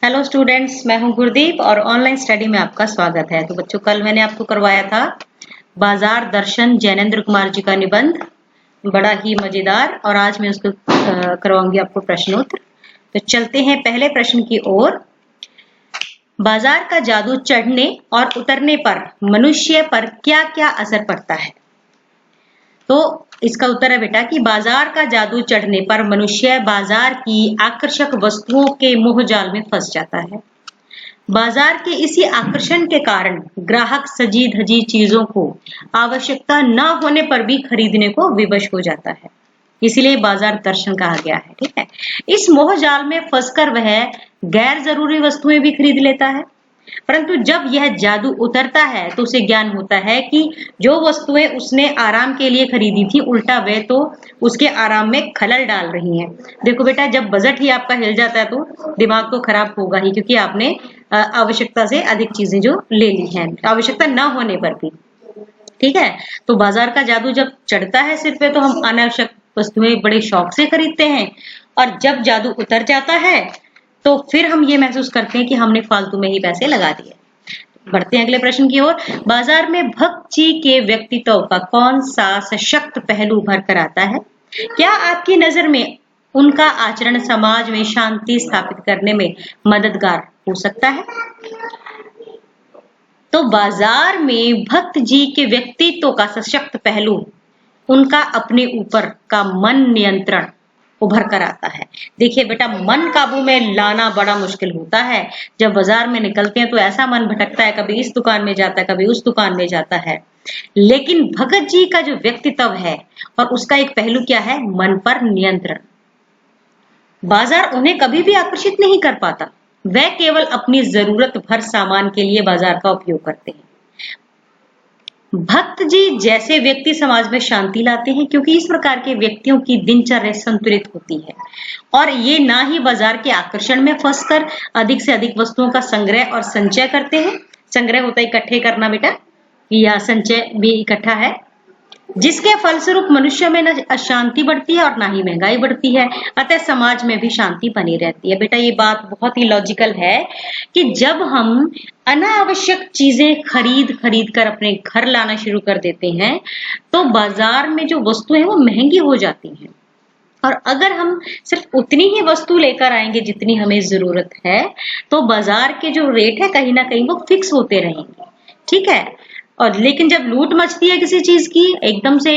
Hello students, मैं हूं गुरदीप और ऑनलाइन स्टडी में आपका स्वागत है। तो बच्चों, कल मैंने आपको करवाया था बाजार दर्शन जैनेंद्र कुमार जी का निबंध, बड़ा ही मजेदार, और आज मैं उसको करवाऊंगी आपको प्रश्नोत्तर। तो चलते हैं पहले प्रश्न की ओर। बाजार का जादू चढ़ने और उतरने पर मनुष्य पर क्या क्या असर पड़ता है? तो इसका उत्तर है बेटा कि बाजार का जादू चढ़ने पर मनुष्य बाजार की आकर्षक वस्तुओं के मोह जाल में फंस जाता है। बाजार के इसी आकर्षण के कारण ग्राहक सजी धजी चीजों को आवश्यकता न होने पर भी खरीदने को विवश हो जाता है। इसीलिए बाजार दर्शन कहा गया है। ठीक है, इस मोह जाल में फंसकर वह गैर जरूरी वस्तुएं भी खरीद लेता है, परंतु जब यह जादू उतरता है तो उसे ज्ञान होता है कि जो वस्तुएं उसने आराम के लिए खरीदी थी, उल्टा वे तो उसके आराम में खलल डाल रही हैं। देखो बेटा, जब बजट ही आपका हिल जाता है तो दिमाग तो खराब होगा ही, क्योंकि आपने आवश्यकता से अधिक चीजें जो ले ली हैं, आवश्यकता न होने पर भी। ठीक है, तो बाजार का जादू जब चढ़ता है सिर पे तो हम अनावश्यक वस्तुएं बड़े शौक से खरीदते हैं, और जब जादू उतर जाता है तो फिर हम ये महसूस करते हैं कि हमने फालतू में ही पैसे लगा दिए। बढ़ते हैं अगले प्रश्न की ओर। बाजार में भक्त जी के व्यक्तित्व का कौन सा सशक्त पहलू उभर कर आता है? क्या आपकी नजर में उनका आचरण समाज में शांति स्थापित करने में मददगार हो सकता है? तो बाजार में भक्त जी के व्यक्तित्व का सशक्त पहलू उनका अपने ऊपर का मन नियंत्रण उभर कर आता है। देखिए बेटा, मन काबू में लाना बड़ा मुश्किल होता है। जब बाजार में निकलते हैं तो ऐसा मन भटकता है, कभी इस दुकान में जाता है, कभी उस दुकान में जाता है। लेकिन भगत जी का जो व्यक्तित्व है और उसका एक पहलू क्या है? मन पर नियंत्रण। बाजार उन्हें कभी भी आकर्षित नहीं कर पाता, वह केवल अपनी जरूरत भर सामान के लिए बाजार का उपयोग करते हैं। भक्त जी जैसे व्यक्ति समाज में शांति लाते हैं, क्योंकि इस प्रकार के व्यक्तियों की दिनचर्या संतुलित होती है और ये ना ही बाजार के आकर्षण में फंसकर अधिक से अधिक वस्तुओं का संग्रह और संचय करते हैं। संग्रह होता है इकट्ठे करना बेटा, या संचय भी इकट्ठा है, जिसके फलस्वरूप मनुष्य में न अशांति बढ़ती है और ना ही महंगाई बढ़ती है, अतः समाज में भी शांति बनी रहती है। बेटा, ये बात बहुत ही लॉजिकल है कि जब हम अनावश्यक चीजें खरीद खरीद कर अपने घर लाना शुरू कर देते हैं तो बाजार में जो वस्तुएं हैं वो महंगी हो जाती हैं, और अगर हम सिर्फ उतनी ही वस्तु लेकर आएंगे जितनी हमें जरूरत है तो बाजार के जो रेट है कहीं ना कहीं वो फिक्स होते रहेंगे। ठीक है, और लेकिन जब लूट मचती है किसी चीज की, एकदम से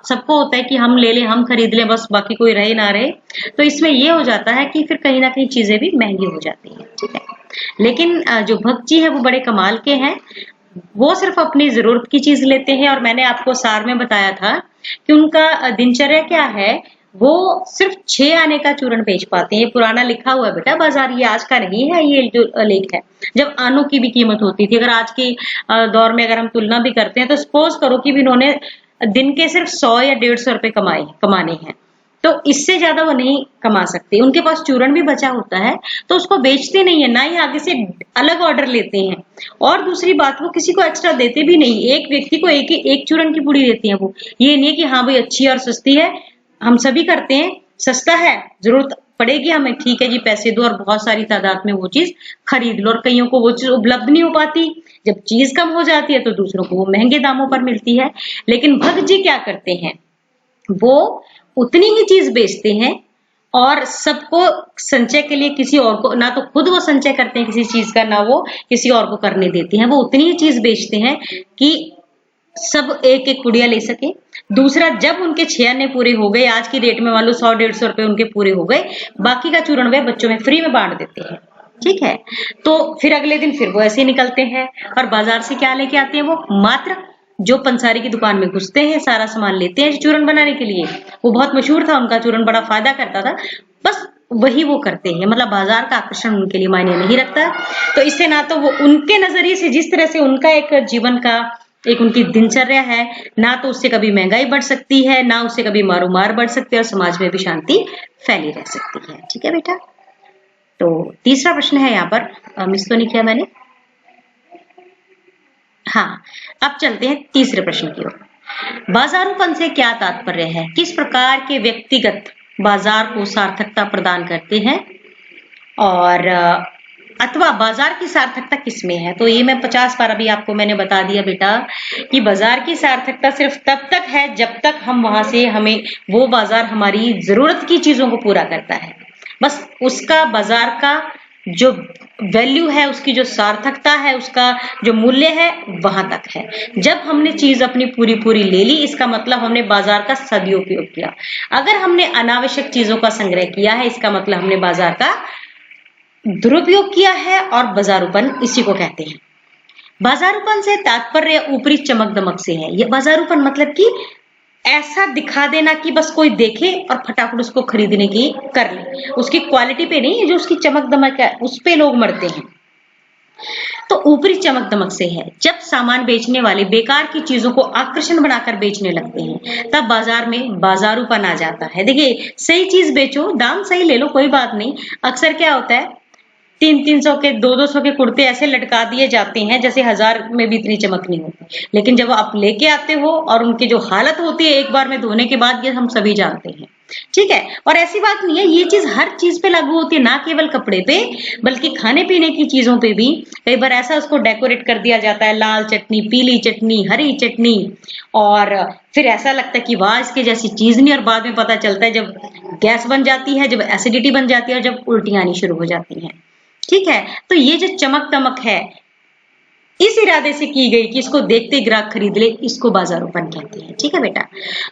सबको होता है कि हम ले लें, हम खरीद लें, बस बाकी कोई रहे ना रहे, तो इसमें ये हो जाता है कि फिर कहीं ना कहीं चीजें भी महंगी हो जाती हैं। ठीक है, लेकिन जो भक्त जी है वो बड़े कमाल के हैं, वो सिर्फ अपनी जरूरत की चीज लेते हैं। और मैंने आपको सार में बताया था कि उनका दिनचर्या क्या है, वो सिर्फ 6 आने का चूर्ण बेच पाते हैं। ये पुराना लिखा हुआ है बेटा बाजार, ये आज का नहीं है, ये जो लेख है। जब आनों की भी कीमत होती थी, अगर आज के दौर में अगर हम तुलना भी करते हैं तो सपोज करो कि भी इन्होंने दिन के सिर्फ 100 या 150 रुपए कमाने हैं, तो इससे ज्यादा वो नहीं कमा सकते। उनके पास चूर्ण भी बचा होता है तो उसको बेचते नहीं है, ना ही आगे से अलग ऑर्डर लेते हैं। और दूसरी बात, वो किसी को एक्स्ट्रा देते भी नहीं, एक व्यक्ति को एक चूर्ण की पुड़ी देती है। वो ये नहीं है कि हाँ भाई अच्छी और सस्ती है, हम सभी करते हैं, सस्ता है, जरूरत पड़ेगी हमें, ठीक है जी, पैसे दो और बहुत सारी तादाद में वो चीज खरीद लो। और कईयों को वो चीज उपलब्ध नहीं हो पाती, जब चीज कम हो जाती है तो दूसरों को वो महंगे दामों पर मिलती है। लेकिन भक्त जी क्या करते हैं, वो उतनी ही चीज बेचते हैं और सबको संचय के लिए, किसी और को ना तो खुद वो संचय करते हैं किसी चीज का, ना वो किसी और को करने देते हैं। वो उतनी ही चीज बेचते हैं कि सब एक एक पुड़िया ले सके। दूसरा, जब उनके 6 आने पूरे हो गए, आज की डेट में मान लो 100-150 रुपए उनके पूरे हो गए, बाकी का चूर्ण वे बच्चों में फ्री में बांट देते हैं। ठीक है, तो फिर अगले दिन फिर वो ऐसे निकलते हैं और बाजार से क्या लेके आते हैं? वो मात्र जो पंसारी की दुकान में घुसते हैं, सारा सामान लेते हैं चूर्ण बनाने के लिए। वो बहुत मशहूर था, उनका चूर्ण बड़ा फायदा करता था, बस वही वो करते हैं। मतलब बाजार का आकर्षण उनके लिए मायने नहीं रखता। तो इससे ना तो वो उनके नजरिए से, जिस तरह से उनका एक जीवन का एक उनकी दिनचर्या है, ना तो उससे कभी महंगाई बढ़ सकती है, ना उससे कभी मारोमार बढ़ सकती है, और समाज में भी शांति फैली रह सकती है। ठीक है बेटा, तो तीसरा प्रश्न है यहाँ पर, मिस तो नहीं किया मैंने? हाँ, अब चलते हैं तीसरे प्रश्न की ओर। बाजारूपन से क्या तात्पर्य है? किस प्रकार के व्यक्तिगत बाजार को सार्थकता प्रदान करते हैं? और अथवा बाजार की सार्थकता किसमें है? तो ये मैं 50 बार अभी आपको मैंने बता दिया बेटा कि बाजार की सार्थकता सिर्फ तब तक है जब तक हम वहां से हमें वो बाजार हमारी जरूरत की चीजों को पूरा करता है। बस उसका बाजार का जो वैल्यू है, उसकी जो सार्थकता है, उसका जो मूल्य है वहां तक है। जब हमने चीज अपनी पूरी पूरी ले ली, इसका मतलब हमने बाजार का सदुपयोग किया। अगर हमने अनावश्यक चीजों का संग्रह किया है, इसका मतलब हमने बाजार का दुरुपयोग किया है और बाजारूपन इसी को कहते हैं। बाजारूपन से तात्पर्य ऊपरी चमक दमक से है। ये बाजारूपन मतलब कि ऐसा दिखा देना कि बस कोई देखे और फटाफट उसको खरीदने की कर ले, उसकी क्वालिटी पे नहीं, जो उसकी चमक दमक है उस पे लोग मरते हैं। तो ऊपरी चमक दमक से है। जब सामान बेचने वाले बेकार की चीजों को आकर्षण बनाकर बेचने लगते हैं, तब बाजार में बाजारूपन आ जाता है। देखिए, सही चीज बेचो, दाम सही ले लो, कोई बात नहीं। अक्सर क्या होता है, 300 के 200 के कुर्ते ऐसे लटका दिए जाते हैं जैसे 1000 में भी इतनी चमक नहीं होती। लेकिन जब आप लेके आते हो और उनकी जो हालत होती है एक बार में धोने के बाद, ये हम सभी जानते हैं। ठीक है, और ऐसी बात नहीं है, ये चीज हर चीज पे लागू होती है, ना केवल कपड़े पे बल्कि खाने पीने की चीजों पे भी। कई बार ऐसा उसको डेकोरेट कर दिया जाता है, लाल चटनी, पीली चटनी, हरी चटनी, और फिर ऐसा लगता है कि वाह इसके जैसी चीज नहीं, और बाद में पता चलता है जब गैस बन जाती है, जब एसिडिटी बन जाती है और जब उल्टियां आनी शुरू हो जाती हैं। ठीक है, तो ये जो चमक दमक है इस इरादे से की गई कि इसको देखते ग्राहक खरीद ले, इसको बाजारूपन कहते हैं। ठीक है बेटा,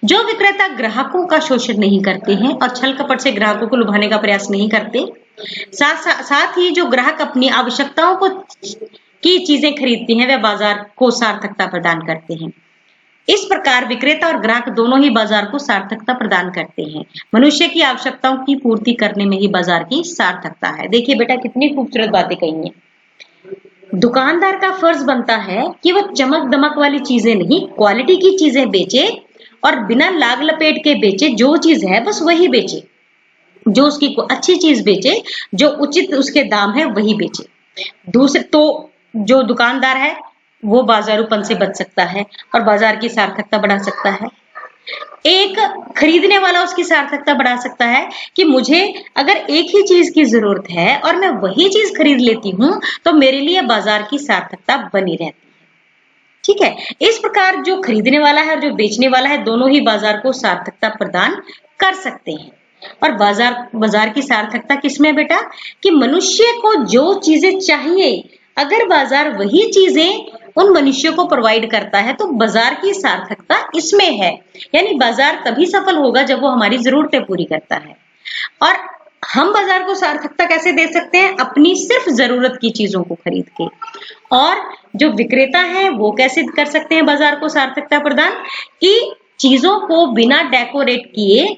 जो विक्रेता ग्राहकों का शोषण नहीं करते हैं और छल कपट से ग्राहकों को लुभाने का प्रयास नहीं करते, साथ ही जो ग्राहक अपनी आवश्यकताओं को की चीजें खरीदते हैं, वे बाजार को सार्थकता प्रदान करते हैं। इस प्रकार विक्रेता और ग्राहक दोनों ही बाजार को सार्थकता प्रदान करते हैं। मनुष्य की आवश्यकताओं की पूर्ति करने में ही बाजार की सार्थकता है। देखिए बेटा, कितनी खूबसूरत बातें कही हैं। दुकानदार का फर्ज बनता है कि वह चमक दमक वाली चीजें नहीं, क्वालिटी की चीजें बेचे और बिना लाग लपेट के बेचे। जो चीज है बस वही बेचे, जो उसकी अच्छी चीज बेचे, जो उचित उसके दाम है वही बेचे। दूसरे तो जो दुकानदार है वो बाजारूपन से बच सकता है और बाजार की सार्थकता बढ़ा सकता है। एक खरीदने वाला उसकी सार्थकता बढ़ा सकता है कि मुझे अगर एक ही चीज की जरूरत है और मैं वही चीज खरीद लेती हूं, तो मेरे लिए बाजार की सार्थकता बनी रहती है। ठीक है, इस प्रकार जो खरीदने वाला है और जो बेचने वाला है, दोनों ही बाजार को सार्थकता प्रदान कर सकते हैं। और बाजार की सार्थकता किसमें बेटा, कि मनुष्य को जो चीजें चाहिए, अगर बाजार वही चीजें उन मनुष्यों को प्रोवाइड करता है, तो बाजार की सार्थकता इसमें है। यानी बाजार तभी सफल होगा जब वो हमारी जरूरतें पूरी करता है। और हम बाजार को सार्थकता कैसे दे सकते हैं, अपनी सिर्फ जरूरत की चीजों को खरीद के। और जो विक्रेता है वो कैसे कर सकते हैं बाजार को सार्थकता प्रदान, कि चीजों को बिना डेकोरेट किए,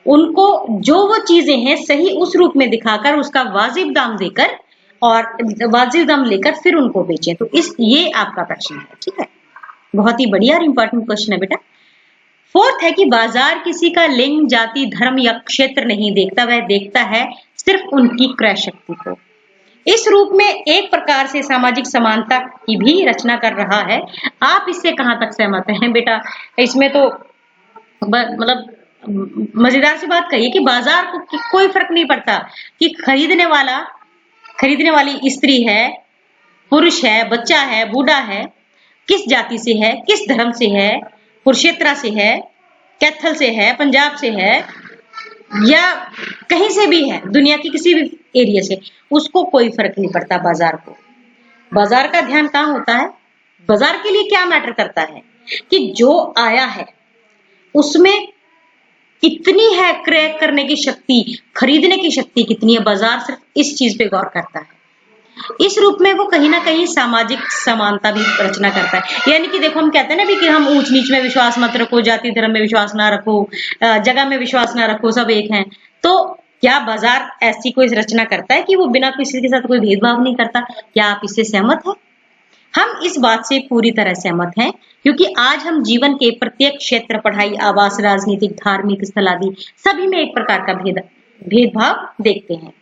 उनको जो वो चीजें हैं सही उस रूप में दिखाकर, उसका वाजिब दाम देकर और वाजिब दाम लेकर फिर उनको बेचें। तो ये आपका प्रश्न है। ठीक है, बहुत ही बढ़िया और इंपॉर्टेंट क्वेश्चन है बेटा। फोर्थ है कि बाजार किसी का लिंग, जाति, धर्म या क्षेत्र नहीं देखता, वह देखता है सिर्फ उनकी क्रय शक्ति को। इस रूप में एक प्रकार से सामाजिक समानता की भी रचना कर रहा है। आप इससे कहां तक सहमत हैं बेटा? इसमें तो मतलब मजेदार सी बात कही कि बाजार को कोई फर्क नहीं पड़ता कि खरीदने वाली स्त्री है, पुरुष है, बच्चा है, बूढ़ा है, किस जाति से है, किस धर्म से है, कुरुक्षेत्र से है, कैथल से है, पंजाब से है, या कहीं से भी है, दुनिया की किसी भी एरिया से, उसको कोई फर्क नहीं पड़ता। बाजार को, बाजार का ध्यान कहाँ होता है, बाजार के लिए क्या मैटर करता है कि जो आया है उसमें कितनी है क्रय करने की शक्ति, खरीदने की शक्ति कितनी है। बाजार सिर्फ इस चीज पे गौर करता है। इस रूप में वो कहीं ना कहीं सामाजिक समानता भी रचना करता है। यानी कि देखो, हम कहते हैं ना भी कि हम ऊंच नीच में विश्वास मत रखो, जाति धर्म में विश्वास ना रखो, जगह में विश्वास ना रखो, सब एक हैं। तो क्या बाजार ऐसी कोई रचना करता है कि वो बिना किसी के साथ कोई भेदभाव नहीं करता? क्या आप इससे सहमत हैं? हम इस बात से पूरी तरह सहमत हैं, क्योंकि आज हम जीवन के प्रत्येक क्षेत्र, पढ़ाई, आवास, राजनीतिक, धार्मिक स्थल आदि सभी में एक प्रकार का भेदभाव देखते हैं।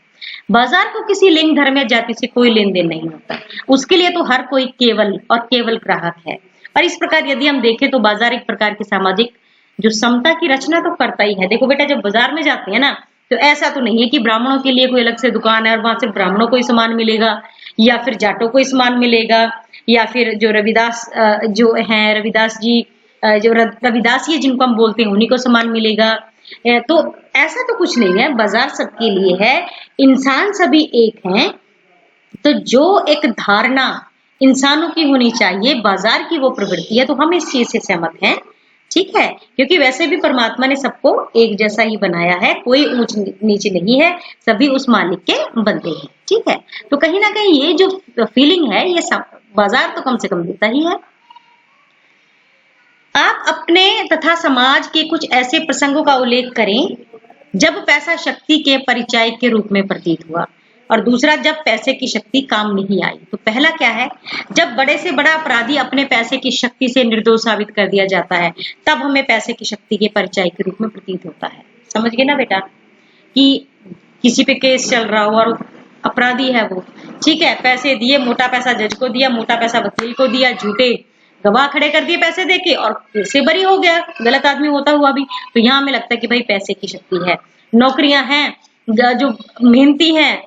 बाजार को किसी लिंग, धर्म या जाति से कोई लेन देन नहीं होता। उसके लिए तो हर कोई केवल और केवल ग्राहक है। और इस प्रकार यदि हम देखें तो बाजार एक प्रकार की सामाजिक जो समता की रचना तो करता ही है। देखो बेटा, जब बाजार में जाते हैं ना, तो ऐसा तो नहीं है कि ब्राह्मणों के लिए कोई अलग से दुकान है और वहां सिर्फ ब्राह्मणों को ही सामान मिलेगा, या फिर जाटों को ही सामान मिलेगा, या फिर जो रविदास जो हैं रविदास जी, जो रविदासी जिनको हम बोलते हैं उन्हीं को सामान मिलेगा। तो ऐसा तो कुछ नहीं है, बाजार सबके लिए है, इंसान सभी एक हैं। तो जो एक धारणा इंसानों की होनी चाहिए बाजार की वो प्रवृत्ति है, तो हम इस चीज से सहमत हैं, ठीक है। क्योंकि वैसे भी परमात्मा ने सबको एक जैसा ही बनाया है, कोई ऊंच नीच नहीं है, सभी उस मालिक के बंदे हैं, ठीक है। तो कहीं ना कहीं ये जो फीलिंग है ये बाजार तो कम से कम देता ही है। आप अपने तथा समाज के कुछ ऐसे प्रसंगों का उल्लेख करें जब पैसा शक्ति के परिचय के रूप में प्रतीत हुआ, और दूसरा जब पैसे की शक्ति काम नहीं आई। तो पहला क्या है, जब बड़े से बड़ा अपराधी अपने पैसे की शक्ति से निर्दोष साबित कर दिया जाता है, तब हमें पैसे की शक्ति के परिचय के रूप में प्रतीत होता है। समझ गए ना बेटा, कि किसी पे केस चल रहा हो और अपराधी है वो, ठीक है, पैसे दिए, मोटा पैसा जज को दिया, मोटा पैसा वकील को दिया, झूठे गवाह खड़े कर दिए पैसे देके और से बरी हो गया, गलत आदमी होता हुआ भी। तो यहाँ हमें लगता है कि भाई पैसे की शक्ति है। नौकरियां हैं, जो मेहनती हैं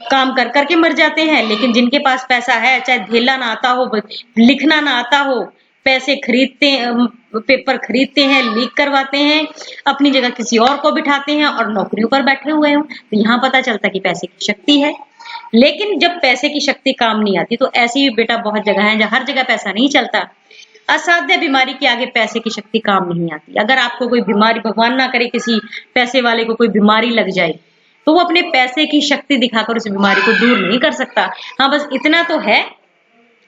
काम कर करके मर जाते हैं, लेकिन जिनके पास पैसा है, चाहे धेला ना आता हो, लिखना ना आता हो, पैसे खरीदते, पेपर खरीदते हैं, लीक करवाते हैं, अपनी जगह किसी और को बिठाते हैं और नौकरियों पर बैठे हुए हो। तो यहाँ पता चलता है कि पैसे की शक्ति है। लेकिन जब पैसे की शक्ति काम नहीं आती, तो ऐसी भी बेटा बहुत जगह है जहाँ हर जगह पैसा नहीं चलता। असाध्य बीमारी के आगे पैसे की शक्ति काम नहीं आती। अगर आपको कोई बीमारी, भगवान ना करे किसी पैसे वाले को कोई बीमारी लग जाए, तो वो अपने पैसे की शक्ति दिखाकर उस बीमारी को दूर नहीं कर सकता। हाँ, बस इतना तो है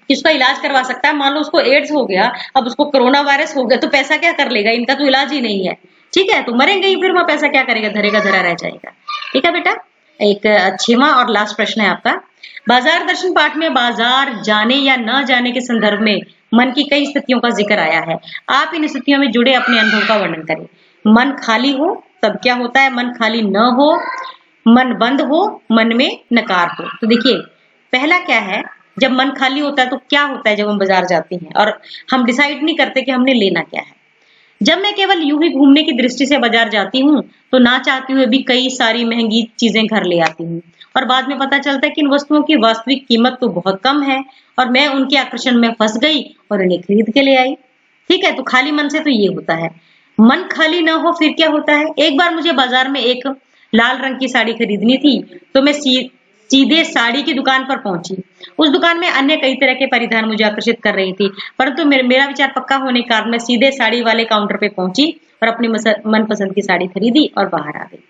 कि उसका इलाज करवा सकता है। मान लो उसको एड्स हो गया, अब उसको कोरोना वायरस हो गया, तो पैसा क्या कर लेगा, इनका तो इलाज ही नहीं है, ठीक है, तो मरेंगे ही, फिर वह पैसा क्या करेगा, धरेगा धरा रह जाएगा। ठीक है बेटा, एक 6वां और लास्ट प्रश्न है आपका। बाजार दर्शन पाठ में बाजार जाने या न जाने के संदर्भ में मन की कई स्थितियों का जिक्र आया है। आप इन स्थितियों में जुड़े अपने अनुभव का वर्णन करें। मन खाली हो तब क्या होता है, मन खाली न हो, मन बंद हो, मन में नकार हो। तो देखिए, पहला क्या है, जब मन खाली होता है तो क्या होता है, जब हम बाजार जाते हैं और हम डिसाइड नहीं करते कि हमने लेना क्या है। जब मैं केवल यूं ही घूमने की दृष्टि से बाजार जाती हूँ, तो ना चाहते हुए भी कई सारी महंगी चीजें घर ले आती हूँ, और बाद में पता चलता है कि इन वस्तुओं की वास्तविक कीमत तो बहुत कम है, और मैं उनके आकर्षण में फंस गई और इन्हें खरीद के ले आई। ठीक है, तो खाली मन से तो ये होता है। मन खाली ना हो फिर क्या होता है। एक बार मुझे बाजार में एक लाल रंग की साड़ी खरीदनी थी, तो मैं सीधे साड़ी की दुकान पर पहुंची। उस दुकान में अन्य कई तरह के परिधान मुझे आकर्षित कर रही थी, परंतु मेरा विचार पक्का होने के कारण मैं सीधे साड़ी वाले काउंटर पे पहुंची और अपनी मनपसंद की साड़ी खरीदी और बाहर आ गई।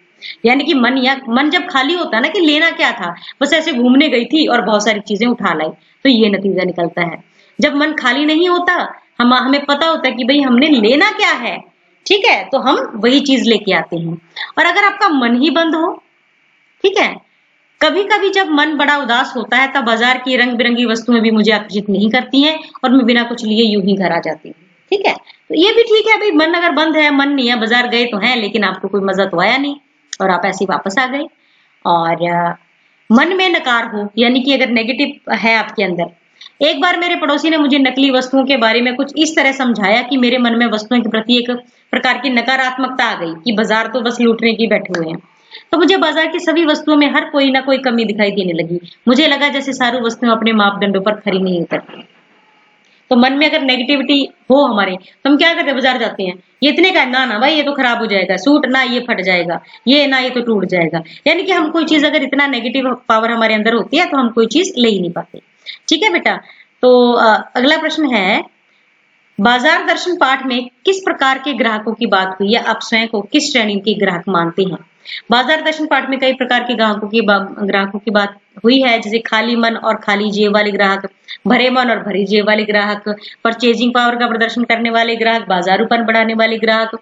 यानी कि मन जब खाली होता है ना, कि लेना क्या था, बस ऐसे घूमने गई थी और बहुत सारी चीजें उठा लाई, तो ये नतीजा निकलता है। जब मन खाली नहीं होता, हमें पता होता है कि भाई हमने लेना क्या है, ठीक है, तो हम वही चीज लेके आते हैं। और अगर आपका मन ही बंद हो, ठीक है, कभी कभी जब मन बड़ा उदास होता है, तब बाजार की रंग बिरंगी वस्तुएं भी मुझे आकर्षित नहीं करती हैं और मैं बिना कुछ लिए यूं ही घर आ जाती हूँ। ठीक है, तो ये भी ठीक है भाई, मन अगर बंद है, मन नहीं है, बाजार गए तो हैं लेकिन आपको कोई मजा तो आया नहीं और आप ऐसे वापस आ गए। और मन में नकार हो, यानी कि अगर नेगेटिव है आपके अंदर। एक बार मेरे पड़ोसी ने मुझे नकली वस्तुओं के बारे में कुछ इस तरह समझाया कि मेरे मन में वस्तुओं के प्रति एक प्रकार की नकारात्मकता आ गई कि बाजार तो बस लूटने की बैठे हुए हैं। तो मुझे बाजार की सभी वस्तुओं में हर कोई ना कोई कमी दिखाई देने लगी। मुझे लगा जैसे सारी वस्तुएं अपने मापदंडों पर खरी नहीं उतरती। तो मन में अगर नेगेटिविटी हो हमारे, तो हम क्या करते हैं, बाजार जाते हैं, ये इतने का ना ना भाई, ये तो खराब हो जाएगा, सूट ना ये फट जाएगा, ये ना ये तो टूट जाएगा। यानी कि हम कोई चीज, अगर इतना नेगेटिव पावर हमारे अंदर होती है तो हम कोई चीज ले ही नहीं पाते। ठीक है बेटा, तो अगला प्रश्न है, बाजार दर्शन पाठ में किस प्रकार के ग्राहकों की बात हुई है, आप स्वयं को किस श्रेणी के ग्राहक मानते हैं। बाजार दर्शन पाठ में कई प्रकार के ग्राहकों की बात हुई है, जैसे खाली मन और खाली जेब वाले ग्राहक, भरे मन और भरी जेब वाले ग्राहक, परचेजिंग पावर का प्रदर्शन करने वाले ग्राहक, बाजारूपन बढ़ाने वाले ग्राहक,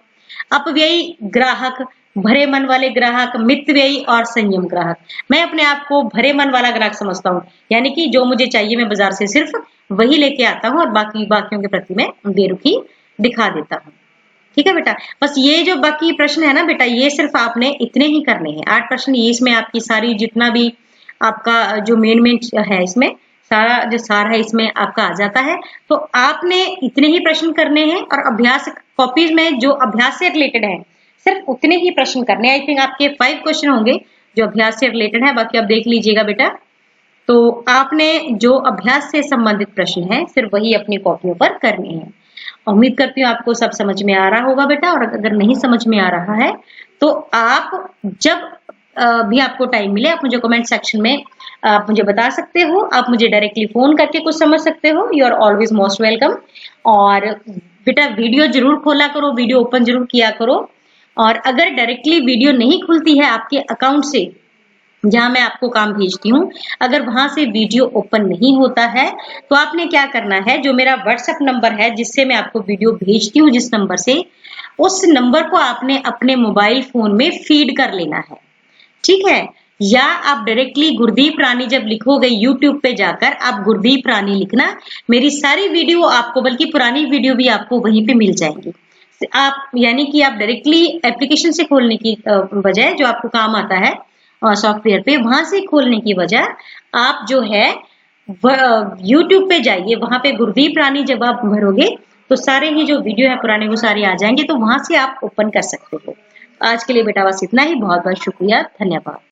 अपव्ययी ग्राहक, भरे मन वाले ग्राहक, मितव्ययी और संयम ग्राहक। मैं अपने आप को भरे मन वाला ग्राहक समझता हूँ, यानी कि जो मुझे चाहिए मैं बाजार से सिर्फ वही लेके आता हूँ और बाकियों के प्रति मैं बेरुखी दिखा देता हूँ। ठीक है बेटा, बस ये जो बाकी प्रश्न है ना बेटा, ये सिर्फ आपने इतने ही करने हैं। 8 प्रश्न, ये इसमें आपकी सारी जितना भी आपका जो मेन है, इसमें सारा जो सार है इसमें आपका आ जाता है। तो आपने इतने ही प्रश्न करने हैं और अभ्यास कॉपीज में जो अभ्यास से रिलेटेड है सिर्फ उतने ही प्रश्न करने हैं। आई थिंक आपके 5 क्वेश्चन होंगे जो अभ्यास से रिलेटेड है, बाकी आप देख लीजिएगा बेटा। तो आपने जो अभ्यास से संबंधित प्रश्न है सिर्फ वही अपनी कॉपियों पर करने हैं। उम्मीद करती हूँ आपको सब समझ में आ रहा होगा बेटा, और अगर नहीं समझ में आ रहा है तो आप जब भी आपको टाइम मिले आप मुझे कमेंट सेक्शन में आप मुझे बता सकते हो, आप मुझे डायरेक्टली फोन करके कुछ समझ सकते हो। You are always most welcome. और बेटा वीडियो जरूर खोला करो, वीडियो ओपन जरूर किया करो। और अगर डायरेक्टली वीडियो नहीं खुलती है आपके अकाउंट से जहां मैं आपको काम भेजती हूँ, अगर वहां से वीडियो ओपन नहीं होता है तो आपने क्या करना है, जो मेरा व्हाट्सएप नंबर है जिससे मैं आपको वीडियो भेजती हूँ, जिस नंबर से, उस नंबर को आपने अपने मोबाइल फोन में फीड कर लेना है, ठीक है। या आप डायरेक्टली गुरदीप रानी जब लिखोगे यूट्यूब पे जाकर आप गुरदीप रानी लिखना, मेरी सारी वीडियो आपको, बल्कि पुरानी वीडियो भी आपको वहीं पे मिल जाएंगी। आप यानी कि आप डायरेक्टली एप्लीकेशन से खोलने की बजाय, जो आपको काम आता है सॉफ्टवेयर पे, वहां से खोलने की वजह आप जो है यूट्यूब पे जाइए, वहां पे गुरदीप रानी जब आप भरोगे तो सारे ही जो वीडियो है पुराने वो सारे आ जाएंगे, तो वहां से आप ओपन कर सकते हो। आज के लिए बेटा बस इतना ही। बहुत बहुत शुक्रिया, धन्यवाद।